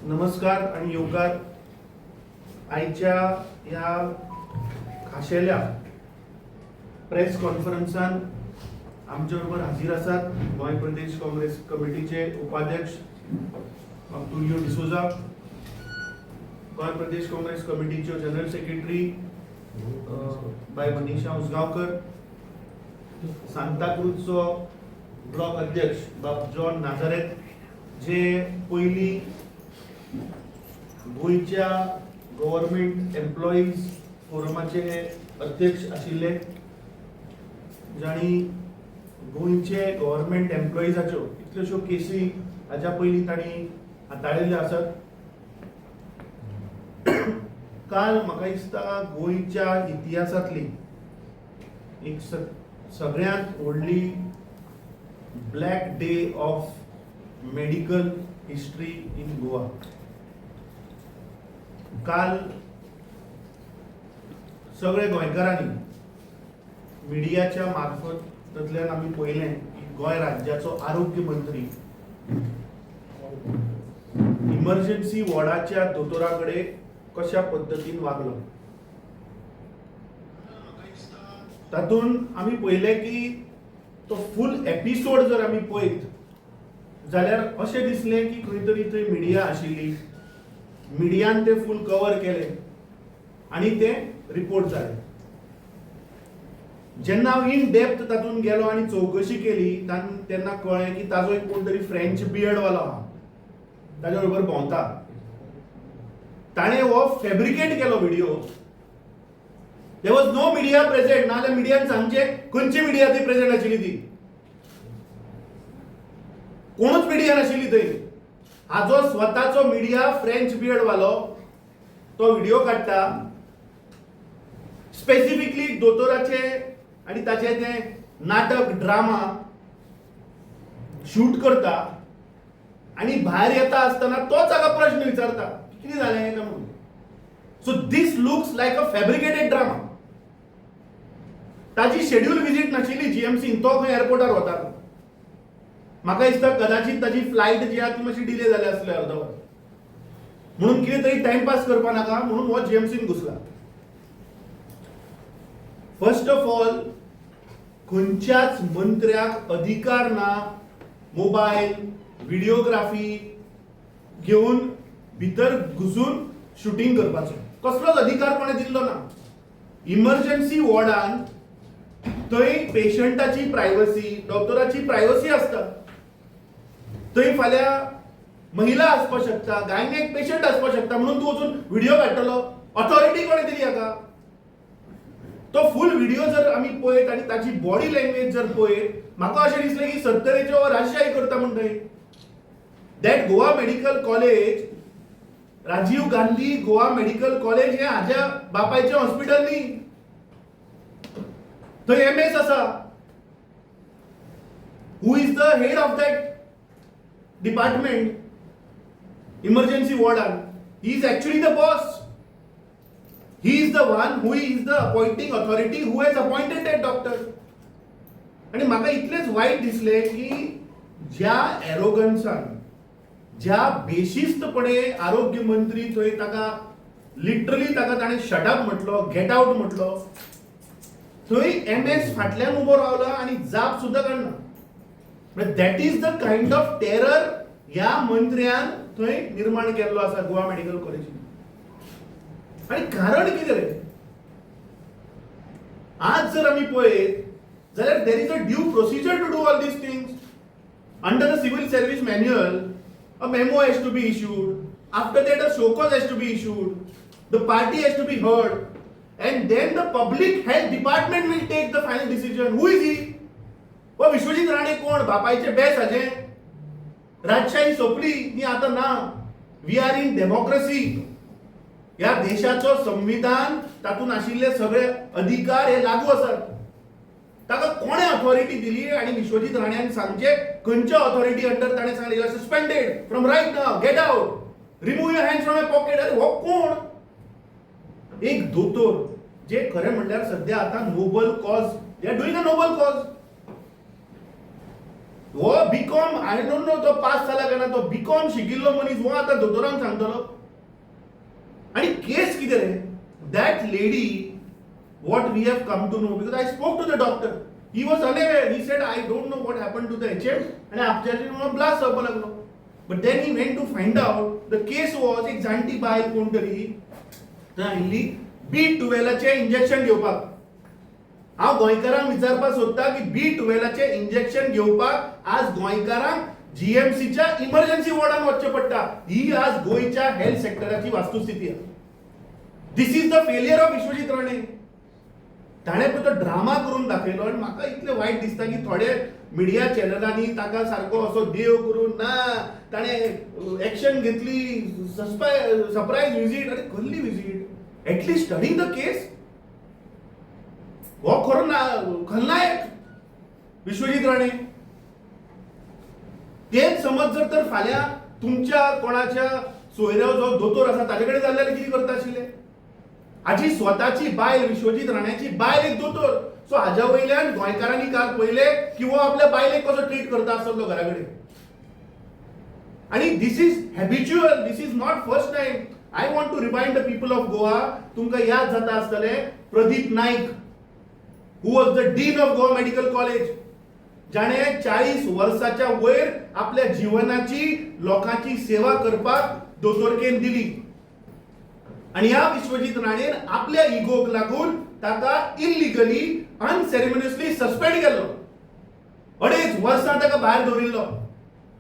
नमस्कार आणि योगकार. आयच्या ह्या खाशेल्या प्रेस कॉन्फरन्सान आमचे बरोबर हाजीर आसात गोवा प्रदेश काँग्रेस कमिटीचे उपाध्यक्ष तुलियो डिसोजा, गोवा प्रदेश काँग्रेस कमिटीचे जनरल सेक्रेटरी बाय मनीषा उसगांवकर, सांताक्रूजचो ब्लॉक अध्यक्ष बाब जॉन नाझारेथ, जे पयली गोयच्या गव्हर्नमेंट एम्प्लॉईज फोरमाचे अध्यक्ष आशिल्ले, जाणी गोयचे गव्हर्नमेंट एम्प्लॉईजाच्यो कितल्योश्यो केसी हाच्या पयलीं तांणी हाताळिल्ल्यो आसात. काल म्हाका दिसता गोयच्या इतिहासांतली एक सगळ्यांत व्हडली black day of medical history in Goa. काल सगळे गोंयकारांनी मिडियाच्या मार्फतांतल्यान आमी पळयलें की गोंय राज्याचो आरोग्य मंत्री इमर्जन्सी वॉर्डाच्या दोतोरा कडेन कशा पद्धतीन वागलो. तातूंत आमी पळयलें की तो फूल एपिसोड जर आमी पळयत जाल्यार अशें दिसलें की खंय तरी थंय मिडिया आशिल्ली, मिडियान ते फूल कवर केले आणि ते रिपोर्ट जाले. जेन्ना हांव इन डेप्थ तातूंत गेलो आणि चौकशी केली तेन्ना कळ्ळें की ताजो एक कोण तरी फ्रेंच बियर्डवालो आहा, ताजे बरोबर भोंवता. ताणें हो फॅब्रिकेट केलो video. There was no media present. नाल्यार मिडियान सांगचें खंयची मिडिया ती प्रेझेंट आशिल्ली, ती कोणूच मिडिया नाशिल्ली थंय. हाजो स्वताचो मिडिया फ्रेंच बियर्डवालो तो व्हिडिओ काडटा, स्पेसिफिकली दोतोराचे आणि ताचे ते नाटक ड्रामा शूट करता आणि भायर येता आसतना तोच हाका प्रश्न विचारता कितें जालें काय म्हणून. सो दीस लुक्स लायक अ फॅब्रिकेटेड ड्रामा. ताजी शेड्यूल विजीट नाशिल्ली जीएमसीन, तो खंय एअरपोर्टार वतालो. म्हाका दिसता कदाचित ताजी फ्लायट जी आहा ती मातशी डिले जाली आसली अर्द वर, म्हणून कितें तरी टाइमपास करपा नाका म्हणून हो जीएमसीन घुसला. फर्स्ट ऑफ ऑल, खंयच्याच मंत्र्याक अधिकार ना मोबाईल व्हिडिओग्राफी घेऊन भितर घुसून शूटिंग करपाचो. कसलोच अधिकार कोणें दिल्लो ना. इमर्जन्सी वॉर्डान थंय पेशंटाची प्रायवसी, डॉक्टराची प्रायवसी आसता. थंय फाल्यां महिला आसपाक शकता, गायनेक पेशंट आसपाक शकता, म्हणून तूं वचून व्हिडिओ काडटलो. ऑथॉरिटी कोणें दिली हाका? तो फूल व्हिडिओ जर आमी पळयत आनी ताची बॉडी लँग्वेज जर पळयत, म्हाका अशें दिसलें की सत्तरेचो राजशाही करता म्हण थंय. That Goa medical college, Rajiv Gandhi Goa medical college हें हाज्या बापायचें हॉस्पिटल न्ही. थंय एमएस आसा. Who is the head of that department emergency वॉर्डान? He is actually the boss. He is the one who is the appointing authority who has appointed that doctor. आणि म्हाका इतलेच वाईट दिसले की ज्या एरोगन्सान, ज्या बेशिस्तपणे आरोग्य मंत्री थंय ताका लिटरली ताका ताणें शटअप म्हटलो, गेट आउट म्हटलो. थंय एमएस फाटल्यान उबो रावला आणि जाप सुद्धा काडना. That is the kind of terror ह्या मंत्र्यान थंय निर्माण केल्लो आसा गोवा मेडिकल कॉलेजीन. आणि कारण कितें रे? आज जर आमी पळयत जाल्यार there is a due procedure to do all these things. Under the civil service manual a memo has to be issued. After that a show cause has to be issued. The party has to be heard and then the public health department will take the final decision. Who is he? वो विश्वजीत राणे कोण? बापायचे base हाजे. राजशाही सोपली ही आता ना. We are in democracy. या देशाचो संविधान, तातून आशिल्ले सगळे अधिकार हे लागू आसात. ताका कोणे ऑथॉरिटी दिली आणि विश्वजीत राण्यान सांगचे खंयच्या ऑथॉरिटी अंडर ताणे सांगले you are suspended from right now, get out, remove your hands from my pocket. अरे हो कोण? एक दोतोर जे खरें म्हणल्यार सध्या आता noble cause, they are doing a noble cause. हो बीकॉम आय डोंट नो तो पास झाला का ना, तो बीकॉम शिकिल्लो मनीस हो आता दोतोरांक सांगतलो. आणि केस किती रे, that lady what we have come to know, because I spoke to the doctor, he was unaware, he said I don't know what happened to the HM and आपल्याला ब्लास्ट जावपाक लागलो. But then he went to find out the case was एक जाणटी बायल कोण तरी आयिल्ली B12 चे इंजेक्शन घेवपाक. हांव गोंयकारांक विचारपाक सोदता की B12 चे इंजेक्शन घेवपाक आज गोंयकारांक जीएमसीच्या इमर्जन्सी वॉर्डान वचचें पडटा. ही आज गोंयच्या हेल्थ सेक्टराची वास्तुस्थिती आहे. This is the failure of Vishwajit Rane. ताणे तो ड्रामा करून दाखयलो आणि म्हाका इतलें वायट दिसता की थोडे मिडिया चॅनलांनी ताका सारको असो देव करून ना ताणे एक्शन घेतली, सरप्राईज विजीट. अरे कसली visit, at least study the case. हो खरो ना खलनायक विश्वजीत राणे. तेच समज जर तर फाल्यां तुमच्या कोणाच्या सोयऱ्याव जो दोतोर आसा ताजे कडेन जाल्यार कितें करता आशिल्ले. हाची स्वताची बायल विश्वजीत राण्याची बायल एक दोतोर. सो हाज्या वयल्यान गोंयकारांनी काल पयले की हो आपल्या बायलेक कसो ट्रीट करता आसतलो घरा कडेन. आणि this is habitual, this is not first time. I want to remind the people of Goa. तुमकां याद जाता आसतले Pradeep Naik who was the dean of Goa medical college, जाणे 40 वर्साच्या वयर आपल्या जीवनाची लोकांची सेवा करपाक दोतोरकेन दिली. आणि ह्या विश्वजीत राणेन आपल्या इगोक लागून ताका इल्लिगली अनसेरेमनियसली सस्पेंड केलो. 2.5 वर्सां ताका भायर दवरिल्लो.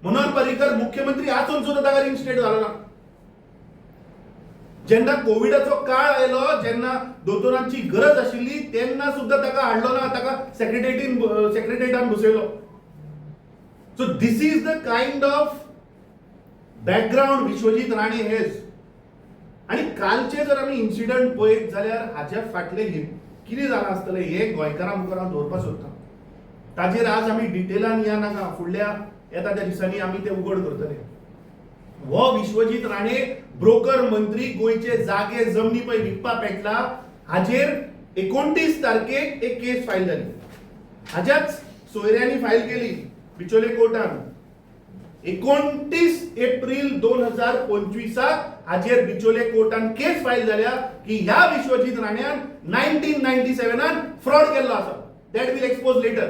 मनोहर पर्रीकर मुख्यमंत्री आसून सुद्धा ताका रिइन्स्टेट जालो ना. जेन्ना कोविडाचो काळ आयलो, जेन्ना दोतोरांची गरज आशिल्ली तेन्ना सुद्धा ताका हाडलो ना, ताका सेक्रेटरीएटान बसयलो. So this is the kind of background Vishwajit Rane has. आणि कालचे जर आम्ही इन्सिडंट पळयत जाल्यार हाच्या फाटले कितें जालां आसतलें हे गोंयकारां मुखार हांव दवरपाक सोदता. ताजेर आज आमी डिटेलान या नाका, फुडल्या येता त्या दिसांनी आमी ते उघड करतले. हो विश्वजीत राणे ब्रोकर मंत्री गोंयचे जागे जमनी पळय विकपा पेटला, हाजेर 29 तारखेक एक केस फायल जाली. हाज्याच सोयऱ्यांनी फायल केली बिचोले कोर्टान. 29 एप्रिल 2025 हाजेर बिचोले कोर्टान केस फायल जाल्या की ह्या विश्वजीत राण्यान 1997 फ्रॉड केल्लो आसा. That will expose later.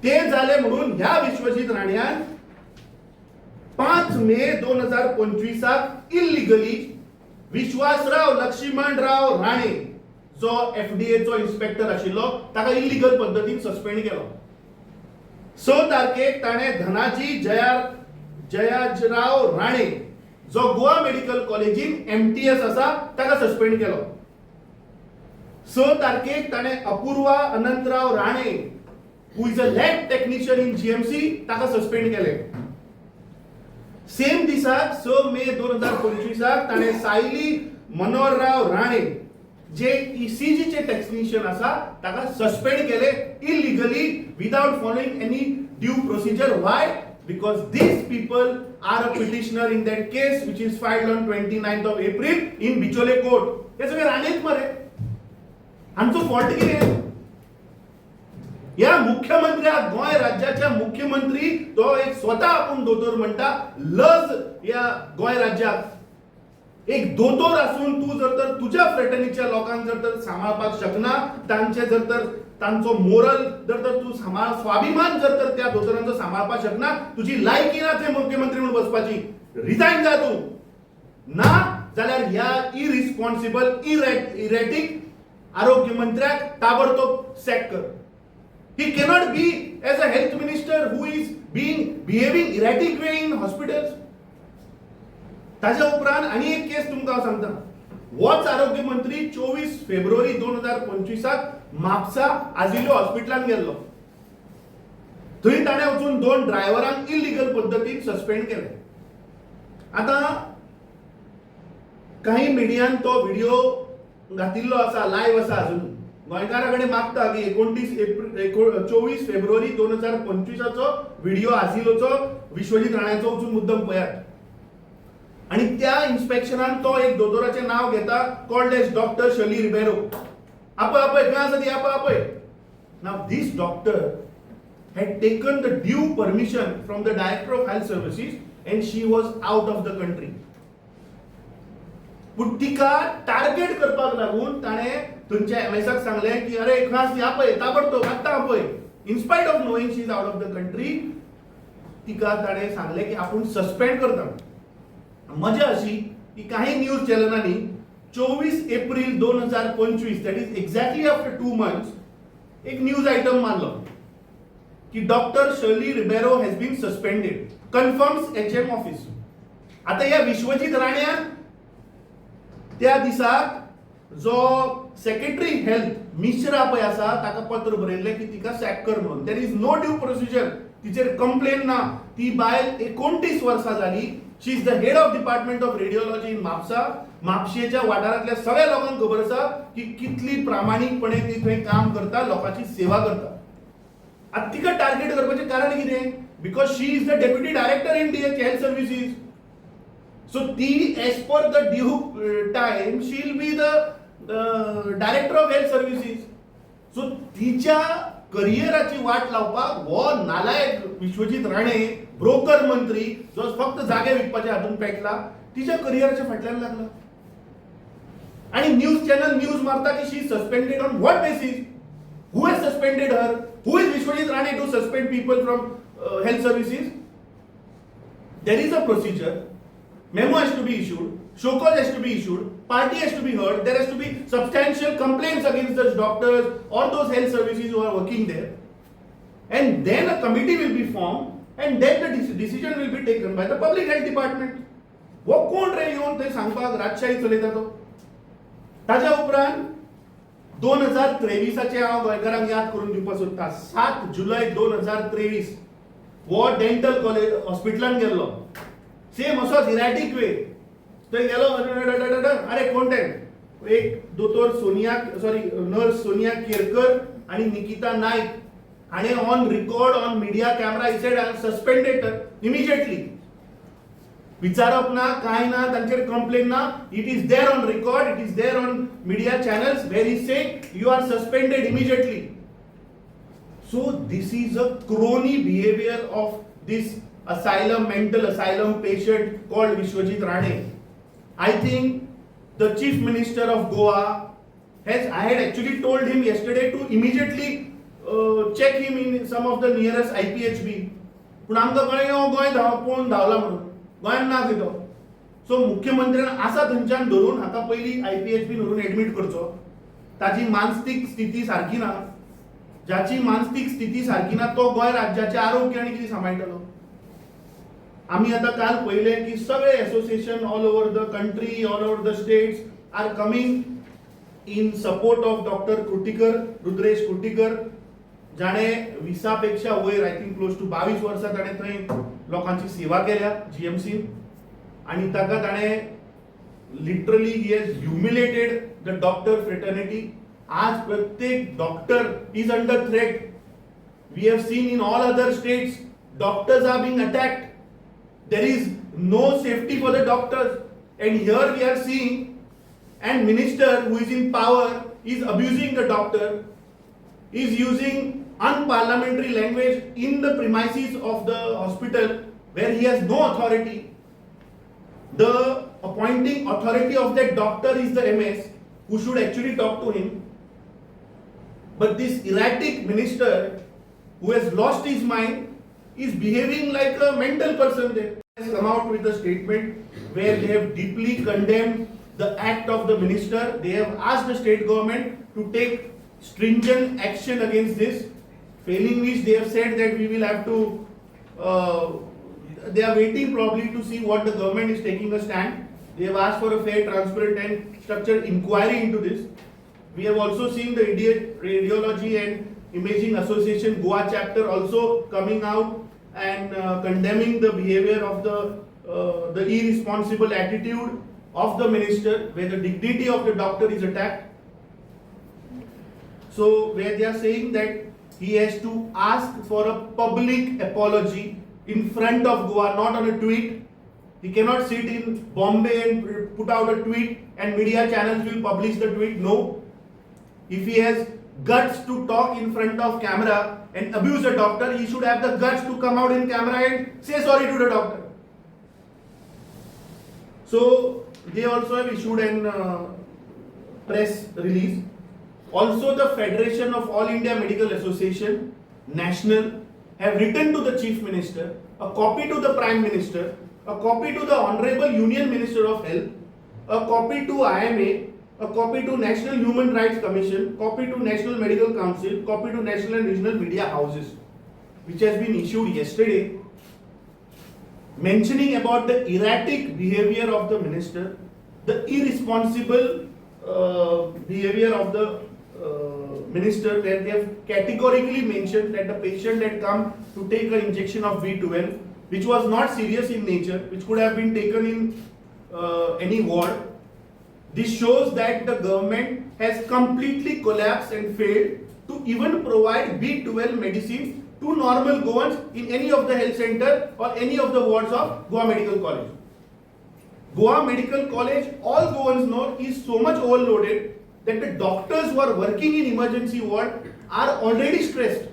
ते जाले म्हणून ह्या विश्वजीत राण्यान 5 मे 2025 इल्लिगली विश्वासराव लक्ष्मणराव राणे जो एफडीएचो इन्स्पेक्टर आशिल्लो ताका इल्लिगल पद्धतीन सस्पेंड केलो. 6 तारखेक ताणे धनाजी जयाजराव राणे जो गोवा मेडिकल कॉलेजीन एमटीएस आसा ताका सस्पेंड केलो. 6 तारखेक ताणे Apurva Anantrao Rane who is a lab technician in GMC ताका सस्पेंड केले. सेम दिसाक 6 मे 2025 ताणे सायली मनोहरराव राणे जे ईसीजी चे टेक्निशियन आसा ताका सस्पेंड केले illegally without following any due procedure. Why? Because these people are a petitioner in that case which is filed on 29th of April in Bicholim court. हे सगळे राणेच मरे. हांचो फॉल्ट कितें? या मुख्यमंत्र्याक, गोंय राज्याच्या मुख्यमंत्री तो एक स्वतः आपण दोतोर म्हणटा, लज या गोंय राज्यात. एक दोतोर असून तू जर तर तुझ्या फ्रेटर्निटीच्या लोकांक जर तर सांभाळपाक शकना, तांचे जर तर तांचो मोरल जर तर तू स्वाभिमान जर तर त्या दोतोरांचो सांभाळपाक शकना, तुझी लायकी ना ते मुख्यमंत्री म्हणून बसपाची. रिजाइन जा तू. ना जाल्यार ह्या इरिस्पॉन्सिबल इरेटिक आरोग्य मंत्र्याक ताबडतोब सॅक कर. He cannot be as a health minister who is behaving erratic way in hospitals. ताज्या उपरांत आणि एक केस तुमकां सांगता. होच आरोग्य मंत्री 24 फेब्रुवारी 2025 म्हापसा आजिल्लो हॉस्पिटलान गेल्लो. थंय ताणें वचून 2 ड्रायव्हरांक इल्लिगल पद्धतीन सस्पेंड केले. आता काही मिडियान तो व्हिडिओ घातिल्लो आसा, लाईव्ह आसा अजून. गोंयकारां कडेन मागता की 24 फेब्रुवारी 2025 व्हिडिओ आजिलोचो विश्वजीत राण्याचो वचून मुद्दम पळयात. आणि त्या इन्स्पेक्शनान तो एक दोतोराचे नाव घेता, called as doctor Shirley Ribeiro. आपय खंय आसा ती? आपय. नाव this doctor had taken the due permission from the Director of Health Services and she was out of the country. पूण तिका टार्गेट करपाक लागून ताणें थंयच्या एमएसाक सांगलें की अरे खास या पळय ताबडतोब आत्तां पळय in spite of knowing she is out of the country तिका ताणें सांगलें की आपूण सस्पेंड करता. मजा अशी की काही न्यूज चॅनलांनी 24 April 2025 that is exactly after 2 months एक न्यूज आयटम मारलो की doctor Shirley Ribeiro has been suspended confirms HM office. आता ह्या विश्वजीत राण्यान त्या दिसाक जो सेक्रेटरी हेल्थ मिश्रा पळय आसा ताका पत्र बरयल्लें की तिका सॅक कर म्हणून. There is no due procedure, तिचेर कंप्लेन ना. ती बायल 29 वर्सां जाली. She is the head of department of radiology in Mapusa. म्हापशेच्या वाठारांतल्या सगळ्या लोकांक खबर आसा की कितली प्रामाणीकपणे ती थंय काम करता, लोकांची सेवा करता. आतां तिका टार्गेट करपाचें कारण कितें? Because she is the deputy director in DH health services. So, as per the due time, she will be the director of health services. So, तिच्या करियराची वाट लावपाक हो नालायक विश्वजीत राणे ब्रोकर मंत्री जो फक्त जागे विकपाच्या हातून पेटला तिच्या करियराच्या फाटल्यान लागला. आणि न्यूज चॅनल न्यूज मारता की she suspended on what basis? Who has suspended her? Who is Vishwajit Rane to suspend people from health services? There is a procedure. Memo has to be issued, show cause has to be issued, party has to be heard, there has to be substantial complaints against those doctors or those health services who are working there. And then a committee will be formed and then the decision will be taken by the public health department. वो कोण रे येवन थंय सांगपाक राजशाही चलयता तो? ताच्या उपरांत 2023 हांव गोंयकारांक याद करून दिवपाक सोदता. 7 जुलय 2023 वो डेंटल कॉलेज हॉस्पिटलांत गेल्लो. सेम असोच इरॅटिक वे थंय गेलो. अरे कोण ते? एक दोतोर नर्स सोनिया केरकर आणि निकिता नाईक हाणें on record on media camera he said I am suspended immediately. विचारप ना, कांय ना, तांचेर कंप्लेन ना. It is there on record, it is there on media channels वेर he say you are suspended immediately. So this is a crony behaviour of this mental asylum patient called Vishwajit Rane. I think the Chief Minister of Goa I had actually told him yesterday to immediately check him in some of the nearest IPHB. पण आमकां कळ्ळें हो गोंय पळोवन धांवला म्हणून. गोंयान ना खंय तो. सो मुख्यमंत्र्यान आसा थंयच्यान धरून हाका पयलीं IPHB व्हरून एडमीट करचो. ताची मानसीक स्थिती सारकी ना. ज्याची मानसीक स्थिती सारकी ना तो गोंय राज्याचें आरोग्य आनी कितें सांबाळटलो? आम्ही आता काल पहिले की सगळे association all over the country, all over the states are coming in support of doctor Kuttikar, Rudresh Kuttikar, जाणे 20 पेक्षा वयर आय थिंक क्लोज टू 22 वर्सां ताणें थंय लोकांची सेवा केल्या GMC. आणि ताका ताणें literally he has humiliated the doctor fraternity. आज प्रत्येक doctor is under threat. We have seen in all other states doctors are being attacked. There is no safety for the doctors, and here we are seeing and minister who is in power is abusing the doctor, is using unparliamentary language in the premises of the hospital where he has no authority. The appointing authority of that doctor is the MS who should actually talk to him. But this erratic minister who has lost his mind is behaving like a mental person. There has come out with a statement where they have deeply condemned the act of the minister. They have asked the state government to take stringent action against this, failing which they have said that we will have to they are waiting probably to see what the government is taking a stand. They have asked for a fair, transparent and structured inquiry into this. We have also seen the Radiology and Imaging Association Goa chapter also coming out and condemning the behavior of the irresponsible attitude of the minister where the dignity of the doctor is attacked. So where they are saying that he has to ask for a public apology in front of Goa, not on a tweet. He cannot sit in Bombay and put out a tweet and media channels will publish the tweet. No. If he has guts to talk in front of camera and abuse a doctor, he should have the guts to come out in camera and say sorry to the doctor. So they also have issued an press release. Also, the Federation of All India Medical Association, National, have written to the Chief Minister, a copy to the Prime Minister, a copy to the Honorable Union Minister of Health, a copy to IMA, a copy to National Human Rights Commission, copy to National Medical Council, copy to National and Regional Media Houses, which has been issued yesterday, mentioning about the erratic behavior of the minister, the irresponsible behavior of the minister, where they have categorically mentioned that the patient had come to take an injection of B12, which was not serious in nature, which could have been taken in any ward. This shows that the government has completely collapsed and failed to even provide B12 medicine to normal Goans in any of the health center or any of the wards of Goa Medical College. Goa Medical College, all Goans know, is so much overloaded that the doctors who are working in emergency ward are already stressed,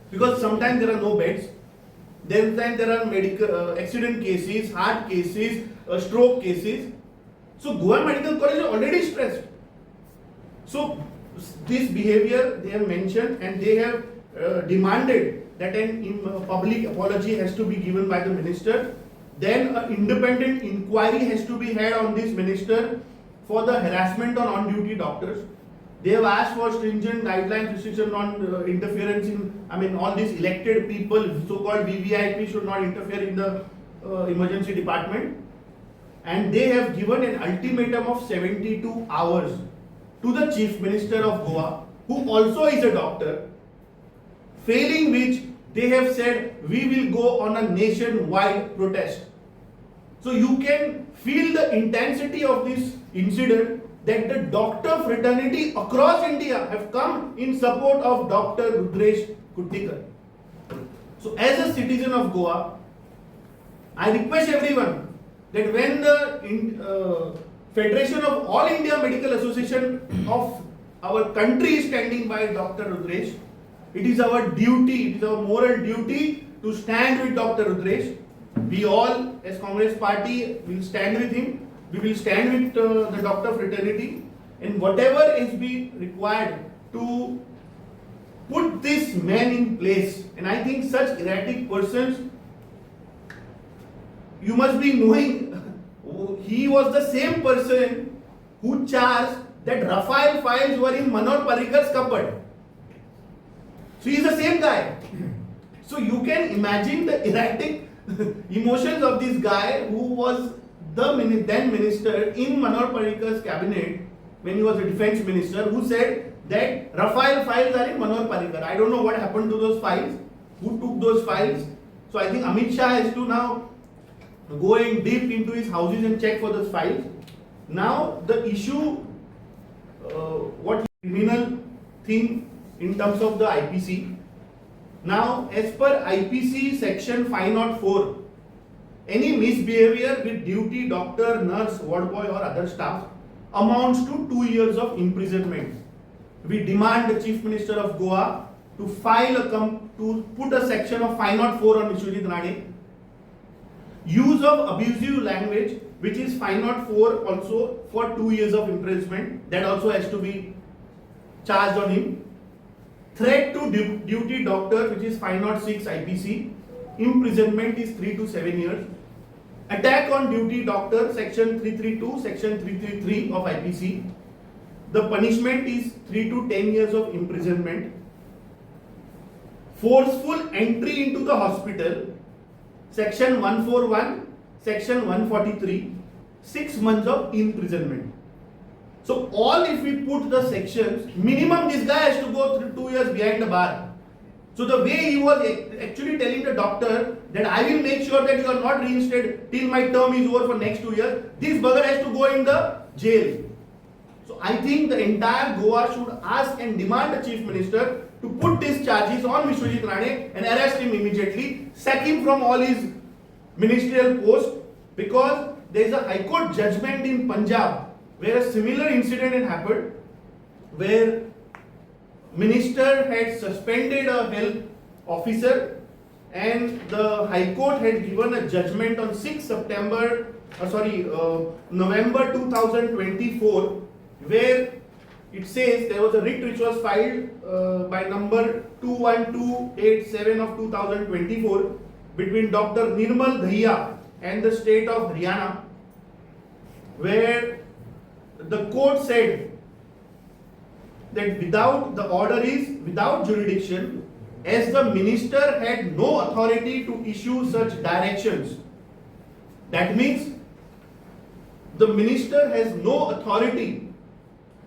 because sometimes there are no beds, then there are medical accident cases, heart cases, stroke cases. So Goa Medical College is already stressed. So this behavior they have mentioned, and they have demanded that a public apology has to be given by the minister. Then an independent inquiry has to be had on this minister for the harassment on on-duty doctors. They have asked for stringent guidelines, restriction on interference in, all these elected people, so-called VVIP, should not interfere in the emergency department. And they have given an ultimatum of 72 hours to the Chief Minister of Goa, who also is a doctor, failing which they have said we will go on a nationwide protest. So you can feel the intensity of this incident, that the doctor fraternity across India have come in support of Dr. Rudresh Kuttikar. So as a citizen of Goa, I request everyone that when the Federation of All India Medical Association of our country is standing by Dr. Rudresh, it is our duty, it is our moral duty to stand with Dr. Rudresh. We all, as Congress party, will stand with him. We will stand with the doctor fraternity, and whatever is be required to put this man in place. And I think such erratic persons, you must be knowing, he was the same person who charged that Rafael files were in Manoj Parikar's cupboard. So he is the same guy. So you can imagine the erratic emotions of this guy, who was the then minister in Manoj Parikar's cabinet when he was a defense minister, who said that Rafael files are in Manoj Parikar. I don't know what happened to those files, who took those files. So I think Amit Shah has to now go in deep into his houses and check for those files. Now the issue, what criminal thing in terms of the IPC. Now, as per IPC section 504, any misbehavior with duty doctor, nurse, ward boy or other staff amounts to 2 years of imprisonment. We demand the Chief Minister of Goa to to put a section of 504 on Vishwajit Rane. Use of abusive language, which is 504 also, for 2 years of imprisonment. That also has to be charged on him. Threat to duty doctor, which is 506 IPC, imprisonment is 3 to 7 years. Attack on duty doctor, section 332, section 333 of IPC, the punishment is 3 to 10 years of imprisonment. Forceful entry into the hospital, section 141, section 143, 6 months of imprisonment. So all, if we put the sections, minimum this guy has to go through 2 years behind the bar. So the way he was actually telling the doctor that I will make sure that you are not reinstated till my term is over for next 2 years, this bugger has to go in the jail. So I think the entire Goa should ask and demand the Chief Minister to put these charges on Vishwajit Rane and arrest him immediately, sack him from all his ministerial posts, because there is a High Court judgment in Punjab where a similar incident had happened, where minister had suspended a health officer, and the High Court had given a judgment on 6 November 2024, where it says there was a writ which was filed by number 21287 of 2024 between Dr. Nirmal Dhaiya and the state of Haryana, where the court said that the order is without jurisdiction, as the minister had no authority to issue such directions. That means the minister has no authority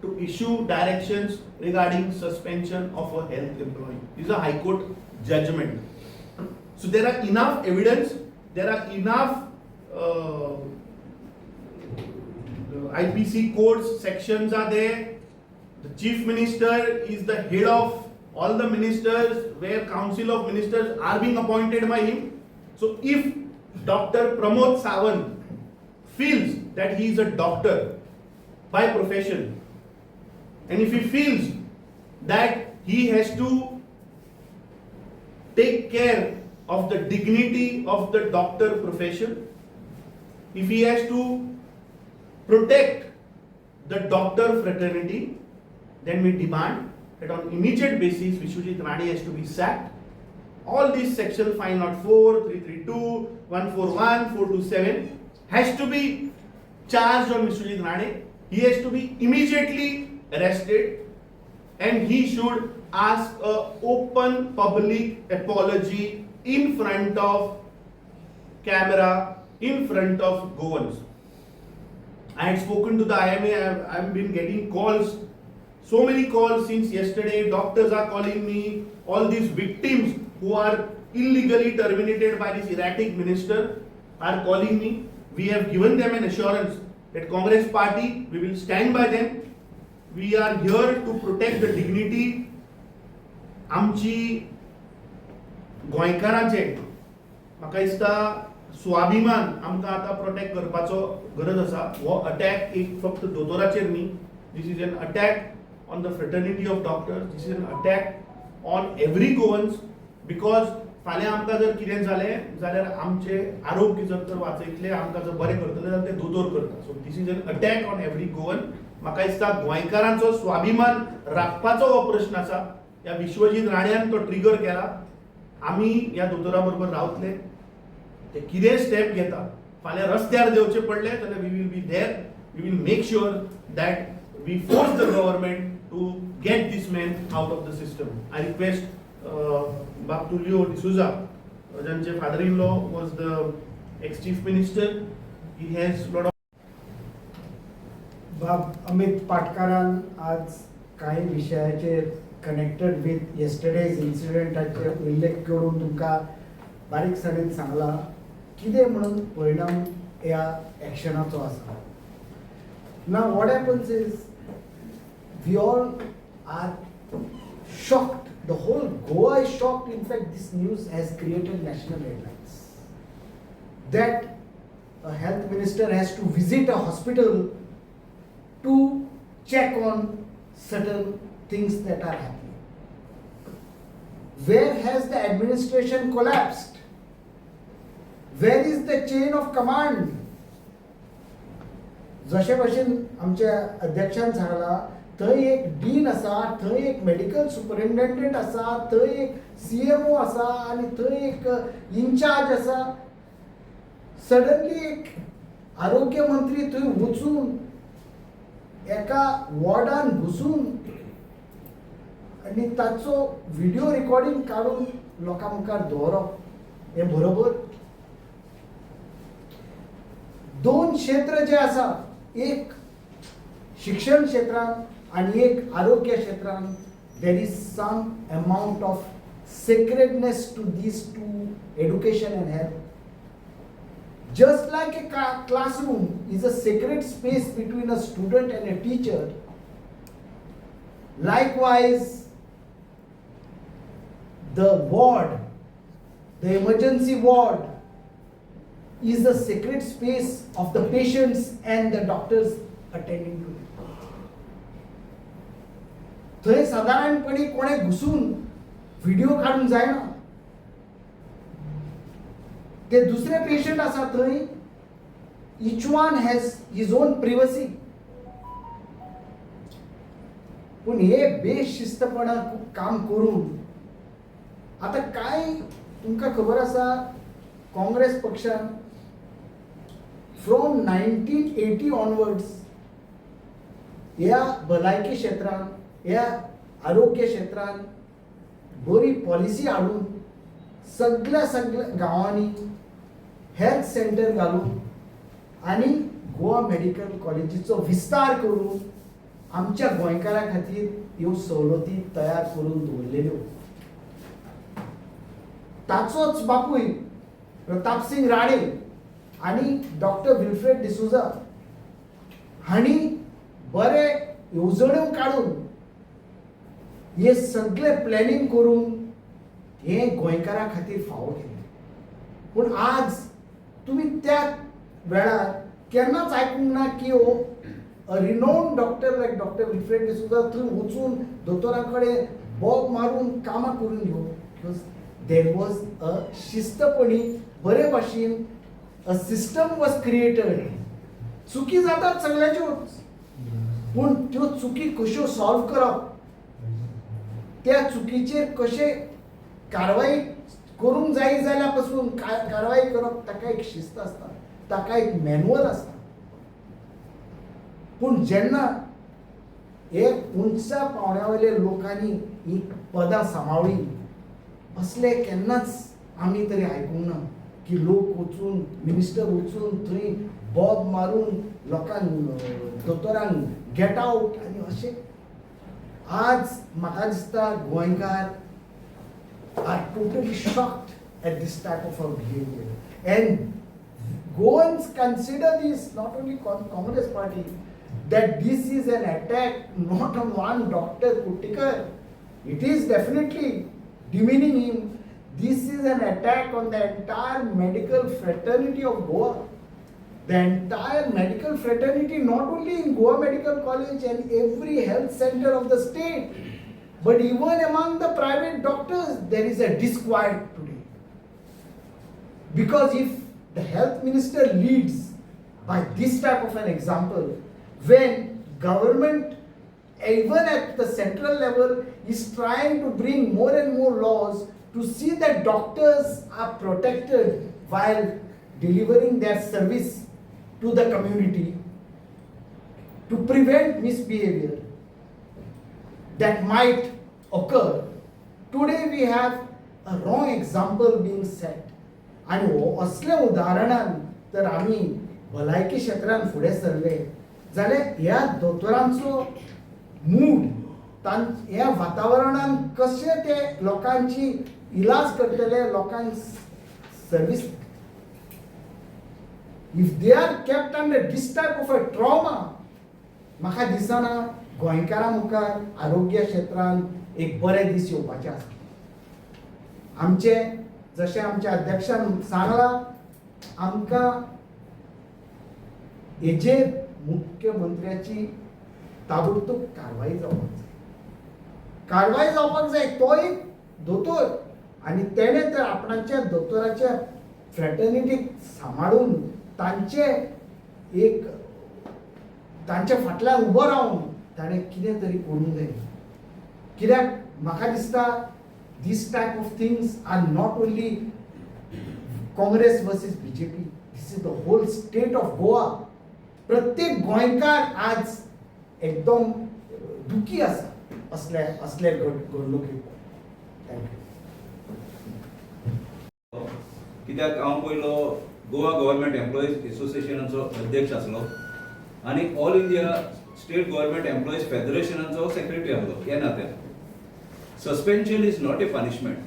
to issue directions regarding suspension of a health employee. This is a High Court judgment. So there are enough evidence, there are enough IPC codes sections are there. The chief minister is the head of all the ministers, where council of ministers are being appointed by him. So if Dr. Pramod Sawant feels that he is a doctor by profession, and if he feels that he has to take care of the dignity of the doctor profession, if he has to protect the doctor fraternity, then we demand that on immediate basis Vishwajit Rane has to be sacked. All these sections 504, 332, 141, 427 has to be charged on Vishwajit Rane. He has to be immediately arrested, and he should ask a open public apology in front of camera, in front of Goans. I had spoken to the IMA, I've been getting calls, so many calls since yesterday. Doctors are calling me, all these victims who are illegally terminated by this erratic minister are calling me. We have given them an assurance that Congress party, we will stand by them. We are here to protect the dignity आमची गोंयकारांचे म्हाका दिसता स्वाभिमान आमकां आतां protect करपाचो गरज आसा. हो अटॅक एक फक्त दोतोराचेर न्ही, this is an attack on the fraternity of doctors, this is an attack on every Goans, because फाल्यां आमकां जर कितें जालें जाल्यार आमचे आरोग्य जर वाचयतले, आमकां जर बरें करतले जाल्यार ते दोतोर करता. सो this is an attack on every Goan. म्हाका दिसता गोंयकारांचो स्वाभिमान राखपाचो हो प्रश्न आसा. ह्या विश्वजीत राण्यान तो ट्रिगर केला. आमी ह्या दोतोरा बरोबर रावतले. ते कितें स्टेप घेता, फाल्यां रस्त्यार देंवचे पडले जाल्यार we will be there. We will make sure that we force the government to get this man out of the system. I request Bartolio D'Souza, ज्यांचे father in law was the ex chief minister. He has lot of. बाब अमित पाटकारान आज काही विशयाचेर connected with yesterday's इन्सिडेंटाचे उल्लेख करून तुमकां बारीकसाणेन सांगला कितें म्हणून परिणाम ह्या एक्शनाचो आसा. नाव what happens is we all are shocked. The whole Goa is shocked. In fact, this news has created national headlines that a health minister has to visit a hospital to check on certain things that are happening. Where has the administration collapsed? Where is the chain of command? जशे भाशेन आमच्या अध्यक्षान सांगला, थंय एक dean आसा, थंय एक medical सुपरिंटेंडंट आसा, थंय एक CMO आसा आनी थंय एक इन्चार्ज आसा. सडनली एक आरोग्य मंत्री थंय वचून एका वॉर्डान घुसून आनी ताचो व्हिडिओ रिकॉर्डिंग काडून लोकां मुखार दवरप, हें बरोबर? दोन क्षेत्र जे आसा, एक शिक्षण क्षेत्रांत आणि एक आरोग्य क्षेत्रांत, there is some amount of sacredness to these two, education and health. Just like a classroom is a sacred space between a student and a teacher, likewise the ward, the emergency ward, is a sacred space of the patients and the doctors attending to them. थंय साधारणपणे कोणे घुसून video काढून जायना. ते दुसरे patient आसा थंय, each one has his own privacy. पण हे बेशिस्तपणा काम करून आता काय तुमका खबर आसा, काँग्रेस पक्षान फ्रॉम 1980 ऑनवर्ड्स ह्या भलायकी क्षेत्रांत, ह्या आरोग्य क्षेत्रांत बरी पॉलिसी हाडून सगळ्या गांवांनी हेल्थ सेंटर घालून आणि गोवा मेडिकल कॉलेजीचो विस्तार करून आमच्या गोंयकारां खातीर ह्यो सवलती तयार करून दवरलेल्यो. ताचोच बापूय प्रताप सिंग राणे आणि डॉक्टर विल्फ्रेड डिसोजा हांणी बरे येवजण्यो काढून हे सगळे प्लॅनिंग करून हे गोंयकारां खातीर फावो केले. पूण आज तुम्ही त्या वेळार केन्नाच आयकूंक ना की रिनाउंड डॉक्टर लायक डॉक्टर विल्फ्रेड डिसोजा थंय वचून दोतोरां कडेन बोब मारून कामां करून घेवं. देर वॉज अ शिस्तपणी बरे भाशेन अ सिस्टम वॉज क्रिएटेड. चुकी जातात सगळ्याच्योच, पूण त्यो चुकी कश्यो सॉल्व करप, त्या चुकीचेर कशे कारवाई करूंक जाय जाल्यार पासून कारवाई करप, ताका एक शिस्त आसता, ताका एक मॅन्युअल आसता. पूण जेन्ना एक उंच पावण्यावयले लोकांनी ही पदां सांबाळ्ळी, असले केन्नाच आमी तरी आयकूंक ना की लोक वचून मिनिस्टर वचून थंय बॉब मारून लोकांक दोतोरांक गेट आउट आनी अशें. आज म्हाका दिसता गोंयकार are totally shocked at this type of a behavior, and Goans consider this, not only Congress party, that this is an attack not on one Dr. Kutikar. It is definitely demeaning him. This is an attack on the entire medical fraternity of Goa. The entire medical fraternity, not only in Goa Medical College and every health center of the state, but even among the private doctors, there is a disquiet today. Because if the health minister leads by this type of an example, when government, even at the central level, is trying to bring more and more laws to see that doctors are protected while delivering their service to the community, to prevent misbehavior that might occur. Today we have a wrong example being set. आणि असले उदाहरणान तर आमी भलायकी क्षेत्रांत फुडें सरले जाल्यार ह्या दोतोरांचो मूड, ह्या वातावरणान कशे ते लोकांची इलाज करतले, लोकांक service. If they are kept under this type of a trauma, म्हाका दिसना गोंयकारां मुखार आरोग्य क्षेत्रांत एक बरे दीस येवपाचे आसा. आमचे जशें आमच्या अध्यक्षान सांगलां, आमकां हेजेर मुख्यमंत्र्याची ताबडतोब कारवाई जावपाक जाय. कारवाई जावपाक जाय. तो एक दोतोर आनी तेणे तर आपणाच्या दोतोराच्या फ्रॅटर्निटीक सांबाळून तांच्या फाटल्यान उबो रावन ताणें कितें तरी करूंक जाय. कित्याक म्हाका दिसता these type of things are not only Congress versus BJP. This is the whole state of Goa. प्रत्येक गोंयकार आज एकदम दुखी आसा असले घडणुकी. थँक्यू. कित्याक हांव पयलो गोवा गव्हर्मेंट एम्प्लॉईज एसोसिएशनाचो अध्यक्ष आसलो आनी all India state government employees फेडरेशनाचो सेक्रेटरी आसलो. ह्या नात्यान suspension is not a punishment,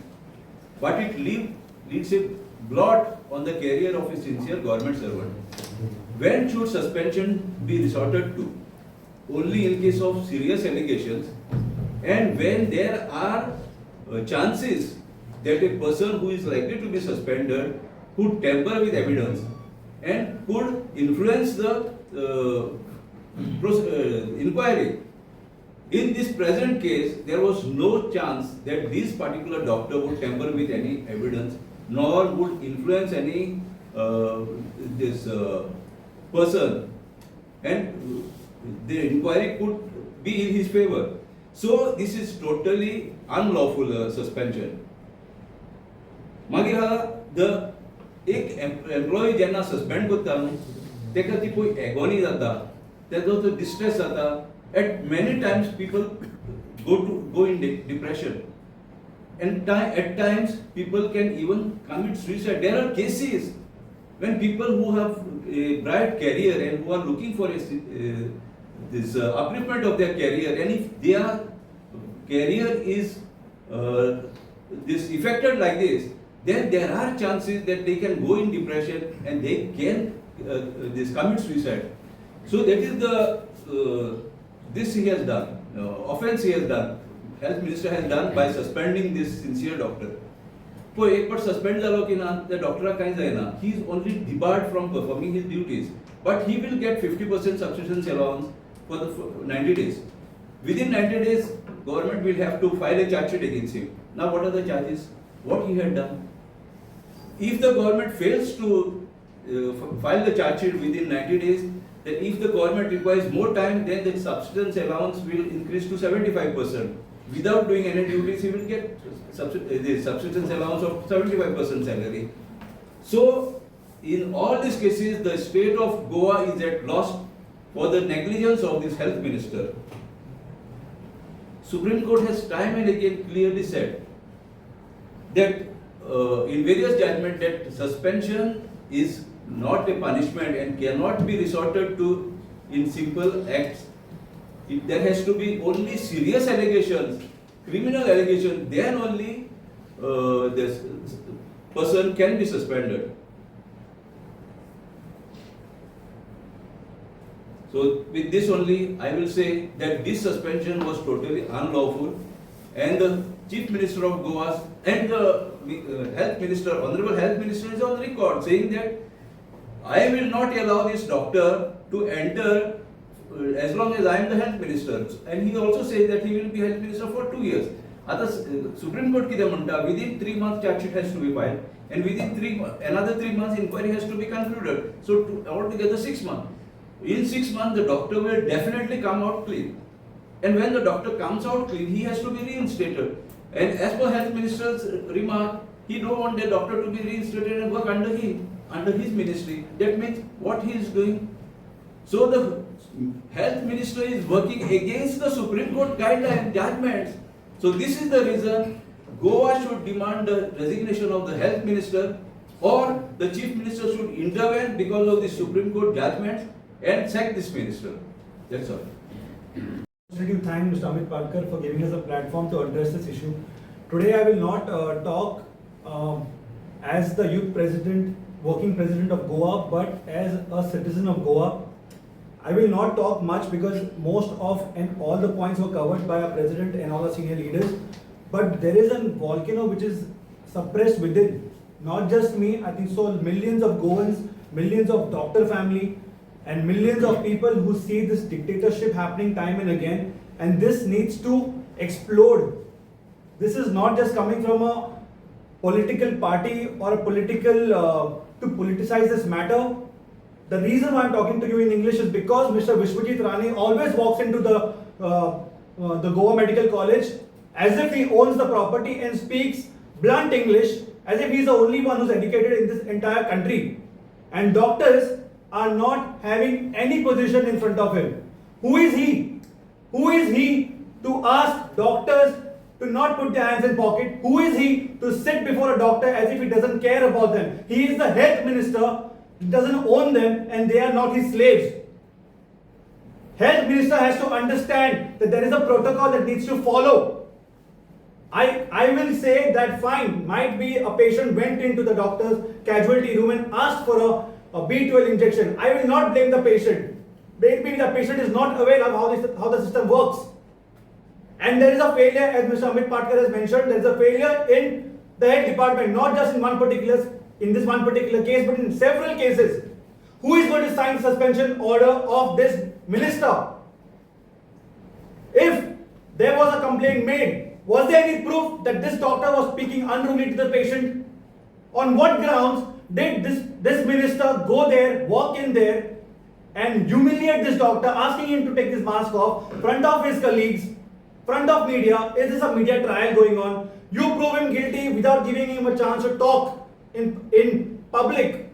but it leaves a blot on the career of a sincere government servant. When should suspension be resorted to? Only in case of serious allegations, and when there are chances that a person who is likely to be suspended could tamper with evidence and could influence the inquiry. In this present case, there was no chance that this particular doctor would tamper with any evidence, nor would influence any this person, and the inquiry could be in his favor. So this is totally unlawful suspension. मागीर the एक employee जेन्ना suspend करता न्हू तेका ती पळय agony जाता तेजो तो डिस्ट्रेस जाता eight many times people go in depression and at times people can even commit suicide. There are cases when people who have a bright career and who are looking for this upliftment of their career, and if their career is this affected like this, then there are chances that they can go in depression and they can this commit suicide. So that is the this he has done, offense he has done, health minister has done by suspending this sincere doctor. So एक बार suspend झालो की ना त्या डॉक्टरा काय जायना, he is only debarred from performing his duties, but he will get 50% subsistence allowance for the 90 days. Within 90 days, government will have to file a charge sheet against him. Now what are the charges? What he had done? If the government fails to file the charge sheet within 90 days, then if the government requires more time, then the subsistence allowance will increase to 75%. Without doing any duties, he will get the subsistence allowance of 75% salary. So, in all these cases, the state of Goa is at loss for the negligence of this health minister. Supreme Court has time and again clearly said that in various judgments that suspension is not a punishment and cannot be resorted to in simple acts. There has to be only serious allegations, criminal allegations, then only this person can be suspended. So with this only, I will say that this suspension was totally unlawful, and the Chief Minister of Goa and the Health Minister, Honorable Health Minister, is on record saying that I will not allow this doctor to enter as long as I am the Health Minister. And he also says that he will be Health Minister for 2 years. आता Supreme Court कितें म्हणटा, within 3 months charge sheet has to be filed, and within another 3 months inquiry has to be concluded. So altogether 6 months. In 6 months the doctor will definitely come out clean. And when the doctor comes out clean, he has to be reinstated. And as per Health Minister's remark, he don't want the doctor to be reinstated and work under his ministry. That means what he is doing. So the Health Minister is working against the Supreme Court guidelines, judgments. So this is the reason Goa should demand the resignation of the Health Minister, or the Chief Minister should intervene because of the Supreme Court judgments and sack this minister. That's all. To thank Mr. Amit Parkar for giving us a platform to address this issue. Today I will not talk as the youth president, working president of Goa, but as a citizen of Goa. I will not talk much because most of and all the points were covered by our president and all the senior leaders. But there is a volcano which is suppressed within. Not just me, I think so millions of Goans, millions of doctor family, and millions of people who see this dictatorship happening time and again, and this needs to explode. This is not just coming from a political party or a political to politicize this matter. The reason why I'm talking to you in English is because Mr. Vishwajit Rani always walks into the Goa Medical College as if he owns the property and speaks blunt English as if he's the only one who's educated in this entire country. And doctors are not having any position in front of him. Who is he? Who is he to ask doctors to not put their hands in pocket? Who is he to sit before a doctor as if he doesn't care about them? He is the health minister, he doesn't own them, and they are not his slaves. Health minister has to understand that there is a protocol that needs to follow. I will say that fine, might be a patient went into the doctor's casualty room and asked for a B12 injection. I will not blame the patient. Maybe the patient is not aware of how the system works. And there is a failure, as Mr. Amit Patkar has mentioned, there is a failure in the health department, not just in this one particular case, but in several cases. Who is going to sign the suspension order of this minister? If There was a complaint made. Was there any proof that this doctor was speaking unruly to the patient? On what grounds did this minister go there, walk in there, and humiliate this doctor, asking him to take his mask off, front of his colleagues, front of media? Is this a media trial going on? You prove him guilty without giving him a chance to talk in public.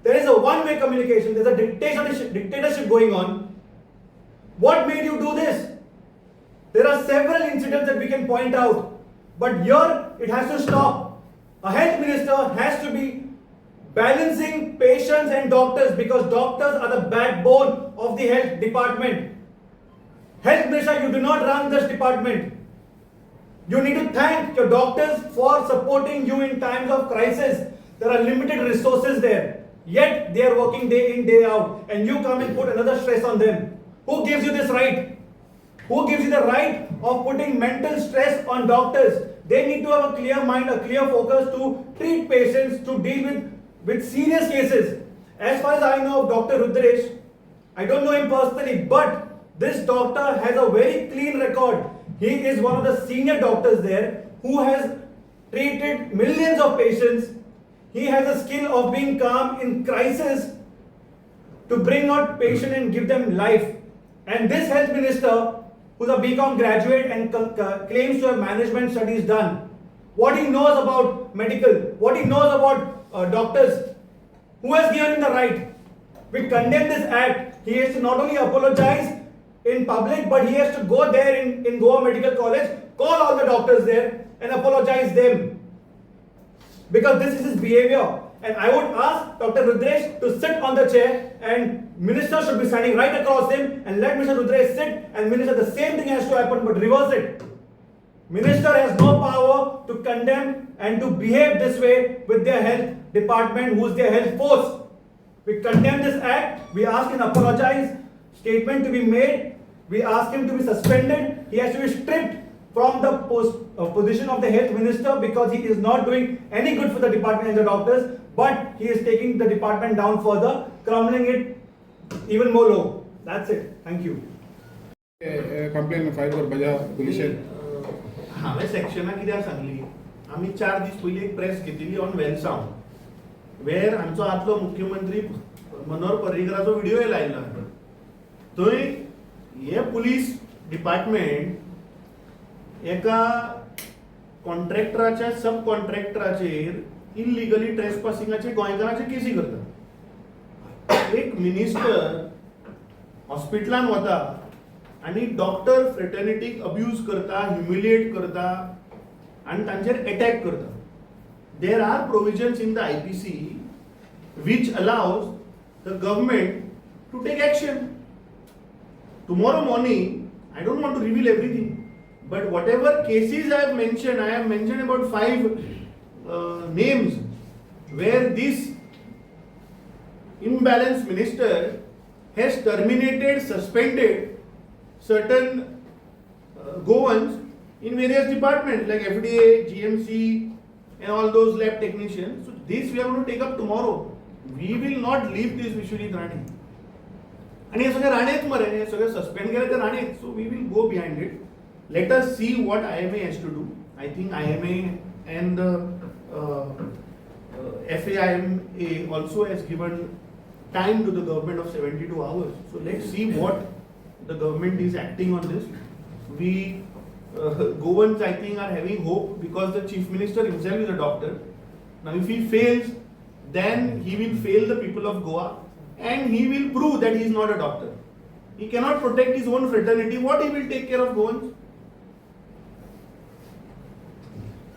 There is a one-way communication. There's a dictatorship going on. What made you do this? There are several incidents that we can point out, but here it has to stop. A health minister has to be balancing patients and doctors, because doctors are the backbone of the health department. Health minister, you do not run this department. You need to thank your doctors for supporting you in times of crisis. There are limited resources there, yet they are working day in, day out, and you come and put another stress on them. Who gives you this right? Who gives you the right of putting mental stress on doctors? They need to have a clear mind, a clear focus to treat patients, to deal with serious cases. As far as I know of Dr. Rudresh, I don't know him personally, but this doctor has a very clean record. He is one of the senior doctors there who has treated millions of patients. He has a skill of being calm in crisis to bring out patient and give them life. And this health minister, who's a BCom graduate and claims to have management studies done, what he knows about medical, what he knows about doctors, who has given him the right? We condemn this act. He has to not only apologize in public, but he has to go there in Goa Medical College, call all the doctors there and apologize them, because this is his behavior. And I would ask Dr. Rudresh to sit on the chair, and minister should be standing right across him, and let Mr. Rudresh sit, and minister, the same thing has to happen, but reverse it. Minister has no power to condemn and to behave this way with their health department, who is their health force. We condemn this act. We ask him to apologize, statement to be made. We ask him to be suspended. He has to be stripped from the position of the health minister, because he is not doing any good for the department and the doctors, but he is taking the department down further, crumbling it even more low. That's it. Thank you. Complain file करपाच्या पुलिशेन हांवें सेक्शनाक कित्याक सांगली, आमी 4 दीस पयलीं एक press घेतिल्ली on Velsao, where आमचो आदलो मुख्यमंत्री मनोहर पर्रीकराचो व्हिडिओ लायला. थंय हे पुलीस डिपार्टमेंट एका कॉन्ट्रॅक्टराच्या सब कॉन्ट्रॅक्टराचेर इल्लिगली ट्रेसपासिंगाचे गोंयकाराचे केसी करता. एक मिनिस्टर हॉस्पिटलान वता आनी डॉक्टर फ्रेटर्निटीक अब्यूज करता, ह्युमिलिएट करता आनी तांचेर अटॅक करता. There are provisions in the IPC which allows the government to take action. Tomorrow morning, I don't want to reveal everything, but whatever cases I have mentioned about 5 names where this imbalanced minister has terminated, suspended certain Goans in various departments like FDA, GMC and all those lab technicians. So this we are going to take up tomorrow. We will not leave this Vishwajit Rane. And हे सगळे राणेच मरे, हे सगळे suspend केले ते राणेच. So we will go behind it. Let us see what IMA has to do. I think IMA and FAIMA also has given time to the government of 72 hours. So let's see what the government is acting on this. We Goans, I think, are having hope because the chief minister himself is a doctor. Now if he fails, then he will fail the people of Goa and he will prove that he is not a doctor. He cannot protect his own fraternity. What he will take care of Goans?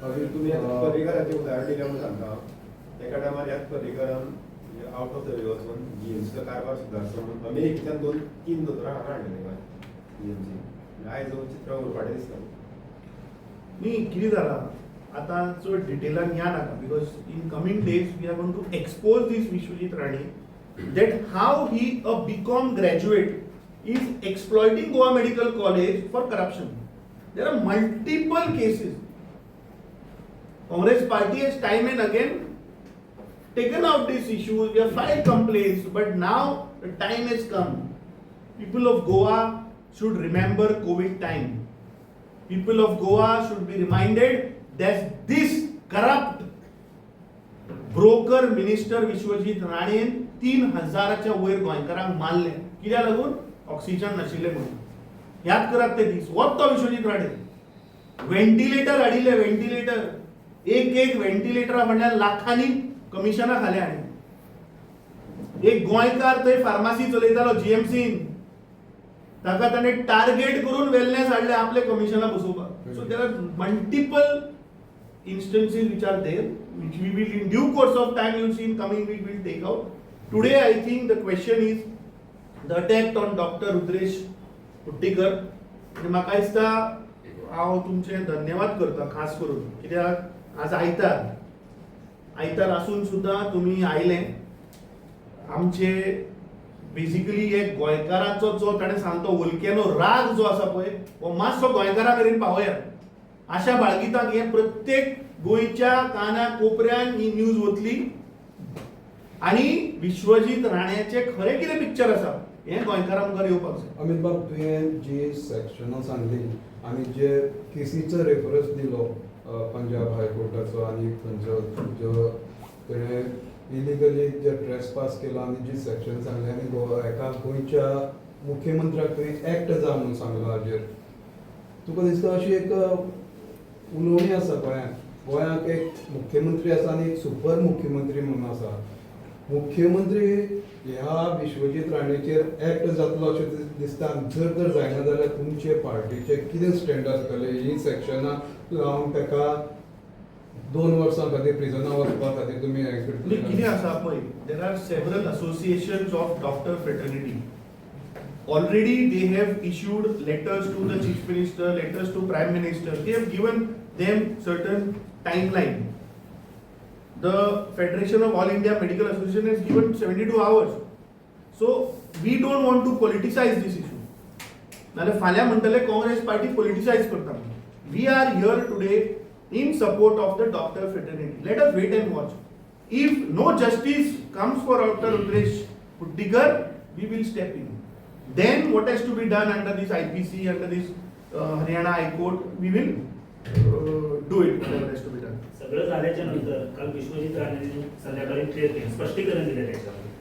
तुम्ही पर्रीकरांचे उदाहरण दिले म्हणून सांगता, एका टायमार ह्याच पर्रीकरान out of the way वचून जीएमसीचो कारभार सुदारचो म्हणून अमेरिकेच्यान 2-3 दोतोरां हांगा हाडले गोंय जीएमसी. आयज चित्र उरपाटें दिसता. न्ही कितें जालां आतां चड डिटेलान या नाका, because in coming days we are going to expose these Vishwajit Rane that how he, a BCom graduate, is exploiting Goa Medical College for corruption. There are multiple cases. Congress party has time and again taken out these issues. We have filed complaints, but now the time has come. People of Goa should remember COVID time. people of Goa should be reminded that this corrupt broker minister Vishwajit राणेन 3000च्या वयर गोंयकारांक मारले कित्याक लागून oxygen नाशिल्ले म्हणून याद करात ते दीस होच तो विश्वजीत राणे व्हेंटिलेटर हाडिल्ले व्हेंटिलेटर एक व्हेंटिलेटरा म्हणल्यार लाखांनी कमिशनां खाल्या हाणें एक गोंयकार थंय फार्मासी चलयतालो जीएमसीन ताका ताणें टार्गेट करून वेलनेस हाडले आपले कमिशनां बसोवपाक so there are multiple instances which are there, which we will in due course of time you'll see in coming week will take out. Today I think the question is the attack on Dr. Rudresh आणि म्हाका दिसता हांव तुमचे धन्यवाद करता खास करून कित्याक आज आयतार आसून सुद्दां तुमी आयले आमचे बेसिकली एक गोंयकाराचो जो ताणें सांगतो वल्क्यानो राग जो आसा पळय हो मातसो गोंयकारा मेरेन पावयात अशा बाळगिताक हे प्रत्येक गोंयच्या काना कोपऱ्यान ही न्यूज वतली आणि विश्वजीत राण्याचे खरे कितें पिक्चर आसा हे गोंयकारां मुखार येवपाक जाय. अमित बाब तुवें जी सेक्शनां सांगली आनी जे केसीचो रेफरन्स दिलो पंजाब हायकोर्टाचो आनी खंयचो जो तेणें इलिगली जे ट्रेसपास केलो आनी जी सेक्शन सांगले आनी एका गोंयच्या मुख्यमंत्र्याक थंय एक्ट जा म्हणून सांगला हाजेर तुका दिसता अशी एक उलोवणी आसा गोंयांक एक मुख्यमंत्री आसा आनी एक सुपर मुख्यमंत्री म्हणून आसा मुख्यमंत्री ह्या विश्वजीत राणेचेर एक्ट जातलो अशें दिसता जर जायना जाल्यार तुमचे पार्टीचे कितें स्टँड आसतलें ही सेक्शनां लावन ताका 2 वर्सां खातीर प्रिजनां वचपा खातीर तुमी कितें आसा पळय there are several associations of doctor fraternity already they have issued letters to the chief minister, letters to prime minister. They have given them certain timeline. The Federation of All India Medical Association has given 72 hours. So we don't want to politicize this issue. नाल्यार फाल्यां म्हणटले Congress party politicize करता. We are here today in support of the doctor fraternity. Let us wait and watch. If no justice comes for Dr. Rudresh Puttikar, we will step in. Then what has to be done under this IPC, under this Haryana High Court, we will do it. Whatever has to be done. सगळं झाल्याच्या नंतर काल विश्वजीत राणेंनी संध्याकाळी स्पष्टीकरण दिलं त्याच्यामध्ये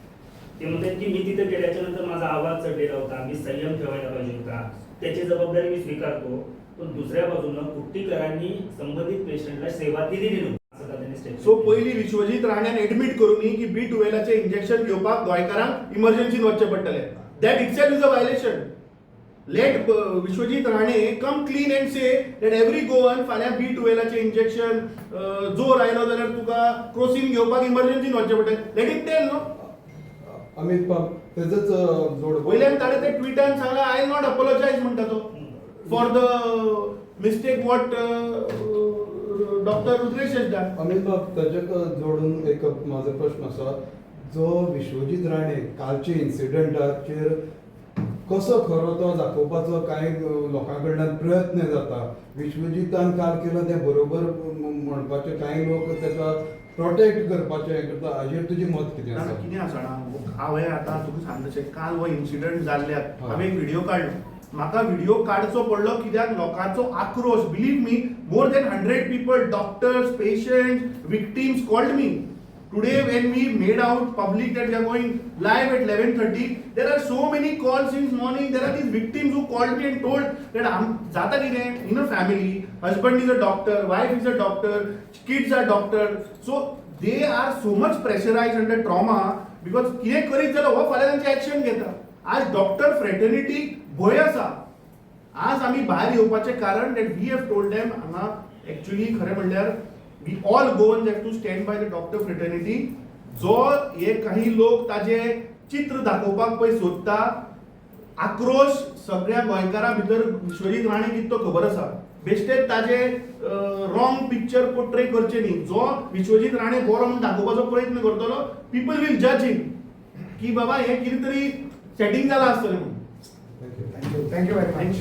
ते म्हणतात की मी तिथे गेल्याच्या नंतर माझा आवाज चढलेला होता मी संयम ठेवायला पाहिजे होता त्याची जबाबदारी मी स्वीकारतो पण दुसऱ्या बाजूनं कुट्टीकरांनी संबंधित पेशंटला सेवा दिलेली नव्हती. सो पहिली विश्वजीत राण्यान एडमिट करूनी की B12चे इंजेक्शन घेवपाक गोंयकारांक इमर्जन्सीन वचचें पडटलें. That itself is a violation. Let Vishwajit Rane come clean and say that every Goan फाल्यां B12चे इंजेक्शन जोर आयलो जाल्यार तुका क्रोसीन घेवपाक इमर्जन्सीन वचचें पडटलें. Let him tell no. Amit Bab तेजच जोड वयल्यान ताणें ते ट्विटान सांगला आय नॉट अपोलोजाइज म्हणटा तो for the mistake what doctor Rudresh has done. Amit Bab ताच्याक जोडून एक माझो प्रश्न आसा जो विश्वजीत राणे कालचे इन्सिडंटाचेर कसो खरो तो दाखोवपाचो कांय लोकां कडल्यान प्रयत्न जाता विश्वजीतान काल केलो तें बरोबर म्हणपाचे कांय लोक ताका प्रोटेक्ट करपाचें हें करता हाजेर तुजें मत कितें आसा? कितें आसा जाणा हांवें आतां तुका सांगतशें काल हो इन्सिडंट जाल्ल्याक हांवें एक व्हिडिओ काडलो म्हाका व्हिडिओ काडचो पडलो कित्याक लोकांचो आक्रोश believe me more than 100 people doctors patients victims called me. Today when we made out public that we are going live at 11:30, there are so many calls since morning. There are these victims who called me and told that jata kiteं in a family, husband is a doctor, wife is a doctor, kids are doctor. So they are so much pressurized under trauma because कितें करीत जाल्यार हो फाल्यां तांची action घेता. आज doctor fraternity भंय आसा. आज आमी भायर येवपाचें कारण that we have told them हांगा एक्चुअली खरें म्हणल्यार we all Goans have to stand by the doctor fraternity. जो हे काही लोक ताजे चित्र दाखोवपाक पळय सोदता आक्रोश सगळ्या गोंयकारां भितर विश्वजीत राणे कितें तो खबर आसा बेश्टेच ताजे रॉंग पिक्चर पोर्ट्रे करचे न्ही. जो विश्वजीत राणे बरो म्हणून दाखोवपाचो प्रयत्न करतलो पीपल वील जज हिम की बाबा हे कितें तरी सेटिंग जालां आसतलें म्हणून. Thank you very much.